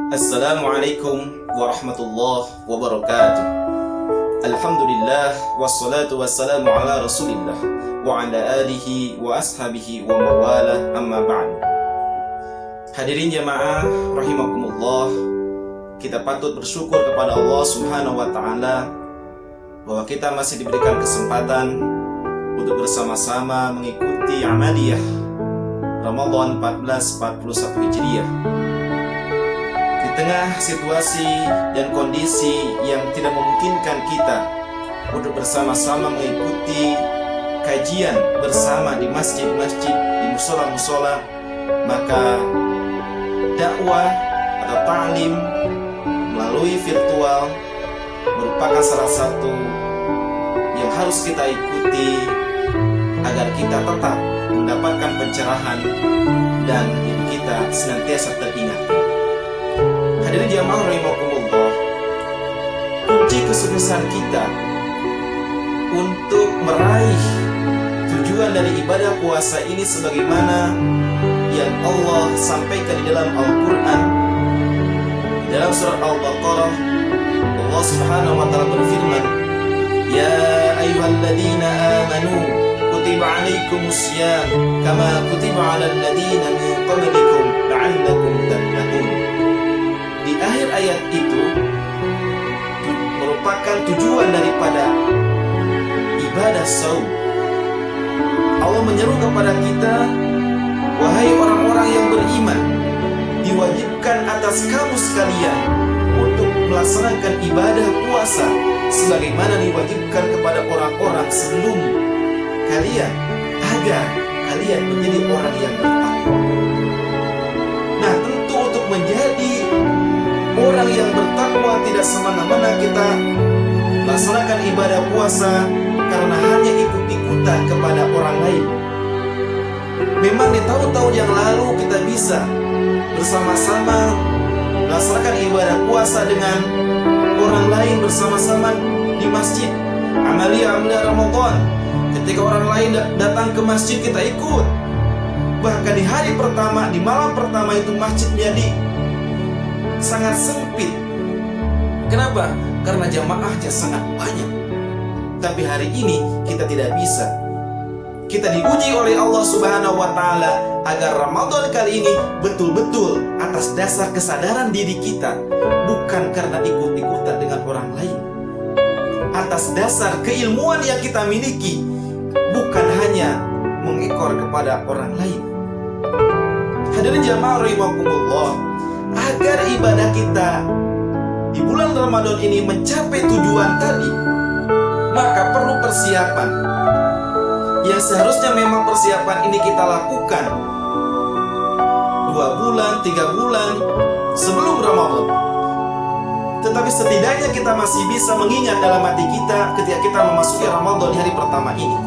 Assalamualaikum warahmatullahi wabarakatuh. Alhamdulillah wassalatu wassalamu ala rasulillah wa ala alihi wa ashabihi wa mawala amma ba'du. Hadirin jamaah rahimakumullah, kita patut bersyukur kepada Allah subhanahu wa ta'ala bahwa kita masih diberikan kesempatan untuk bersama-sama mengikuti amaliyah Ramadan 1441 Hijriah. Di tengah situasi dan kondisi yang tidak memungkinkan kita untuk bersama-sama mengikuti kajian bersama di masjid-masjid, di musola-musola, maka dakwah atau ta'lim melalui virtual merupakan salah satu yang harus kita ikuti agar kita tetap mendapatkan pencerahan dan diri kita senantiasa teringat. Hadirin jamaah rahimakumullah, kunci kesuksesan kita untuk meraih tujuan dari ibadah puasa ini sebagaimana yang Allah sampaikan di dalam Al-Quran, dalam surat Al-Baqarah. Allah subhanahu wa ta'ala berfirman, Ya ayyuhalladzina amanu kutiba alaikumus syiyam kama kutiba alal ladzina min qablikum la'allakum tattaqun. Di akhir ayat itu merupakan tujuan daripada ibadah saum. Allah menyeru kepada kita, wahai orang-orang yang beriman, diwajibkan atas kamu sekalian untuk melaksanakan ibadah puasa sebagaimana diwajibkan kepada orang-orang sebelum kalian, agar kalian menjadi orang yang bertakwa. Nah, tentu untuk menjadi orang yang bertakwa tidak semena-mena kita melaksanakan ibadah puasa karena hanya ikut-ikutan kepada orang lain. Memang di tahun-tahun yang lalu kita bisa bersama-sama melaksanakan ibadah puasa dengan orang lain bersama-sama di masjid, amaliyah Ramadan. Ketika orang lain datang ke masjid, kita ikut. Bahkan di hari pertama, di malam pertama itu masjid menjadi sangat sempit. Kenapa? Karena jamaahnya sangat banyak. Tapi hari ini kita tidak bisa. Kita diuji oleh Allah subhanahu wa ta'ala agar Ramadan kali ini betul-betul atas dasar kesadaran diri kita, bukan karena ikut-ikutan dengan orang lain. Atas dasar keilmuan yang kita miliki, bukan hanya mengekor kepada orang lain. Hadirin jamaah rahimakumullah, agar ibadah kita di bulan Ramadan ini mencapai tujuan tadi, maka perlu persiapan. Yang seharusnya memang persiapan ini kita lakukan 2 bulan, 3 bulan sebelum Ramadan. Tetapi setidaknya kita masih bisa mengingat dalam hati kita ketika kita memasuki Ramadan di hari pertama ini.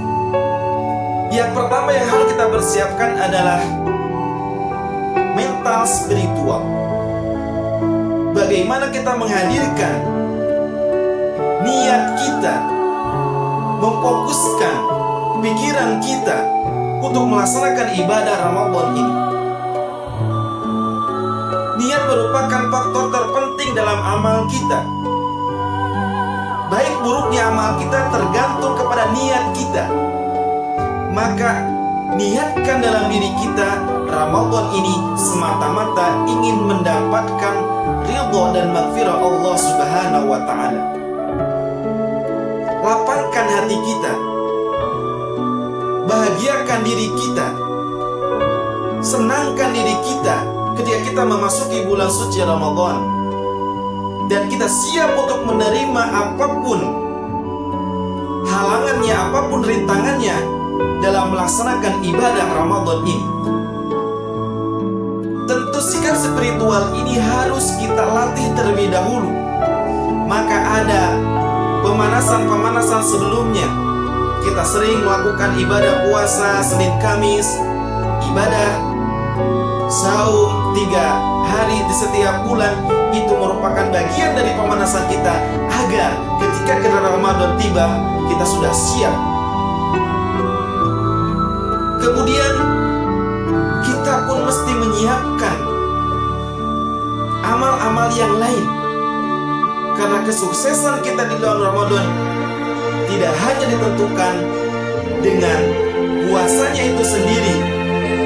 Yang pertama yang harus kita persiapkan adalah mental spiritual. Bagaimana kita menghadirkan niat kita, memfokuskan pikiran kita untuk melaksanakan ibadah Ramadan ini. Niat merupakan faktor terpenting dalam amal kita. Baik buruknya amal kita tergantung kepada niat kita. Maka niatkan dalam diri kita Ramadan ini semata-mata ingin mendapatkan ridha dan maghfirah Allah subhanahu wa ta'ala. Lapangkan hati kita, bahagiakan diri kita, senangkan diri kita ketika kita memasuki bulan suci Ramadan, dan kita siap untuk menerima apapun halangannya, apapun rintangannya dalam melaksanakan ibadah Ramadan ini. Tentu sikap spiritual ini harus kita latih terlebih dahulu. Maka ada pemanasan-pemanasan sebelumnya. Kita sering melakukan ibadah puasa Senin Kamis, ibadah saum 3 hari di setiap bulan. Itu merupakan bagian dari pemanasan kita agar ketika Ramadan tiba kita sudah siap. Kemudian kita pun mesti menyiapkan amal-amal yang lain. Karena kesuksesan kita di bulan Ramadan tidak hanya ditentukan dengan puasanya itu sendiri,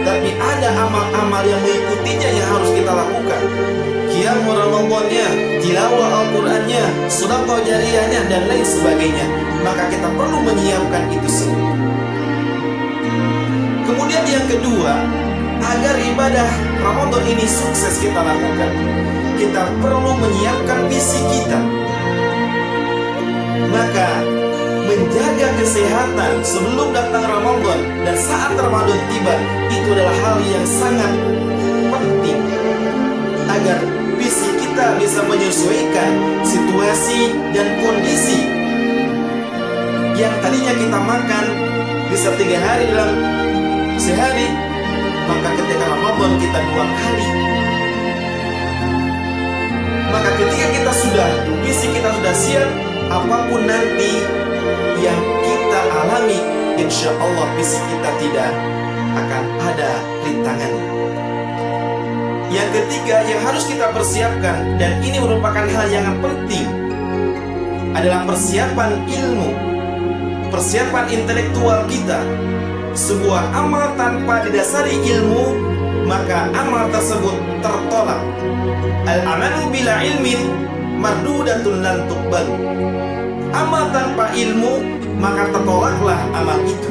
tapi ada amal-amal yang mengikutinya yang harus kita lakukan. Qiyam Ramadannya, tilawah Al-Qur'annya, sedekah jariyahnya, dan lain sebagainya. Maka kita perlu menyiapkan itu semua. Kemudian yang kedua, agar ibadah Ramadan ini sukses kita lakukan, kita perlu menyiapkan visi kita. Maka menjaga kesehatan sebelum datang Ramadan dan saat Ramadan tiba, itu adalah hal yang sangat penting agar visi kita bisa menyesuaikan situasi dan kondisi. Yang tadinya kita makan bisa 3 hari dalam sehari, maka ketika Ramadan kita 2 kali. Maka ketika visi kita sudah siap, apapun nanti yang kita alami, insya Allah visi kita tidak akan ada rintangannya. Yang ketiga yang harus kita persiapkan, dan ini merupakan hal yang penting, adalah persiapan ilmu, persiapan intelektual kita. Sebuah amal tanpa didasari ilmu, maka amal tersebut tertolak. Al-amalu bila ilmin mardudatun lan tuqbal. Amal tanpa ilmu, maka tertolaklah amal itu.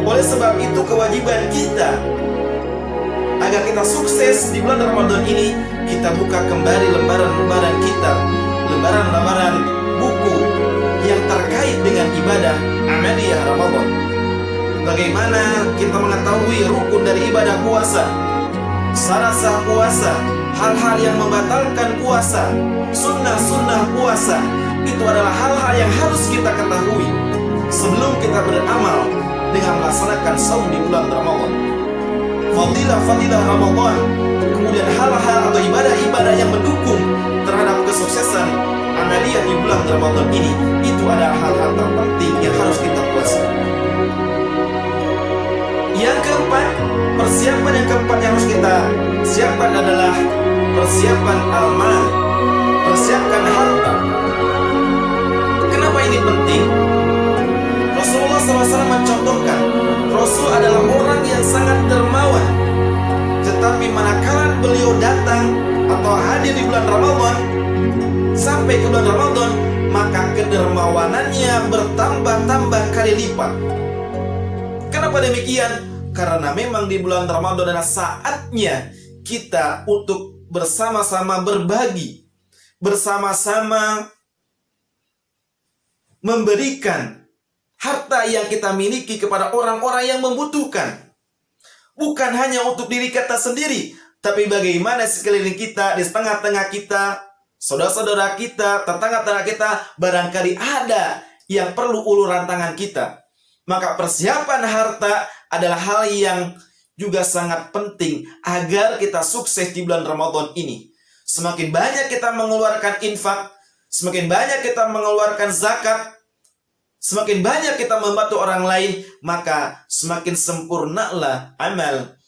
Oleh sebab itu kewajiban kita agar kita sukses di bulan Ramadan ini, kita buka kembali lembaran-lembaran kita, lembaran-lembaran buku yang terkait dengan ibadah amaliyah Ramadan. Bagaimana kita mengetahui rukun dari ibadah puasa, syarat sah puasa, hal-hal yang membatalkan puasa, sunnah-sunnah puasa. Itu adalah hal-hal yang harus kita ketahui sebelum kita beramal dengan melaksanakan saum di bulan Ramadan. Fadilah-fadilah Ramadan, kemudian hal-hal atau ibadah-ibadah yang mendukung terhadap kesuksesan amaliyah di bulan Ramadan ini, itu adalah hal-hal terpenting yang harus kita puasai. Yang keempat, persiapan yang keempat yang harus kita siapkan adalah persiapan al-mal, persiapkan harta. Kenapa ini penting? Rasulullah SAW mencontohkan, Rasul adalah orang yang sangat dermawan, tetapi manakala beliau datang atau hadir di bulan Ramadan, sampai ke bulan Ramadan, maka kedermawanannya bertambah-tambah kali lipat. Kenapa demikian? Karena memang di bulan Ramadan adalah saatnya kita untuk bersama-sama berbagi, bersama-sama memberikan harta yang kita miliki kepada orang-orang yang membutuhkan. Bukan hanya untuk diri kita sendiri, tapi bagaimana sekeliling kita, di tengah-tengah kita, saudara-saudara kita, tetangga-tetangga kita, barangkali ada yang perlu uluran tangan kita. Maka persiapan harta adalah hal yang juga sangat penting agar kita sukses di bulan Ramadan ini. Semakin banyak kita mengeluarkan infak, semakin banyak kita mengeluarkan zakat, semakin banyak kita membantu orang lain, maka semakin sempurnalah amal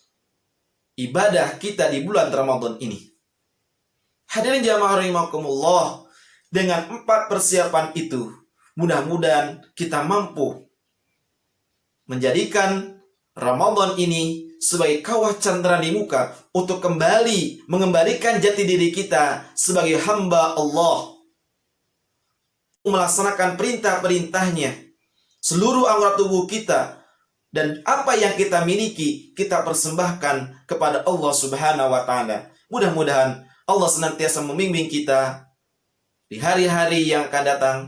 ibadah kita di bulan Ramadan ini. Hadirin jamaah rahimakumullah, dengan 4 persiapan itu, mudah-mudahan kita mampu menjadikan Ramadan ini sebagai kawah candra di muka untuk kembali mengembalikan jati diri kita sebagai hamba Allah, melaksanakan perintah-perintahnya, seluruh anggota tubuh kita dan apa yang kita miliki kita persembahkan kepada Allah Subhanahu wa Ta'ala. Mudah-mudahan Allah senantiasa membimbing kita di hari-hari yang akan datang.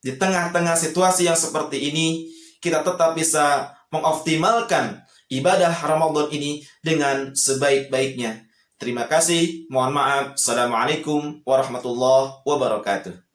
Di tengah-tengah situasi yang seperti ini, kita tetap bisa mengoptimalkan ibadah Ramadan ini dengan sebaik-baiknya. Terima kasih. Mohon maaf. Assalamualaikum warahmatullahi wabarakatuh.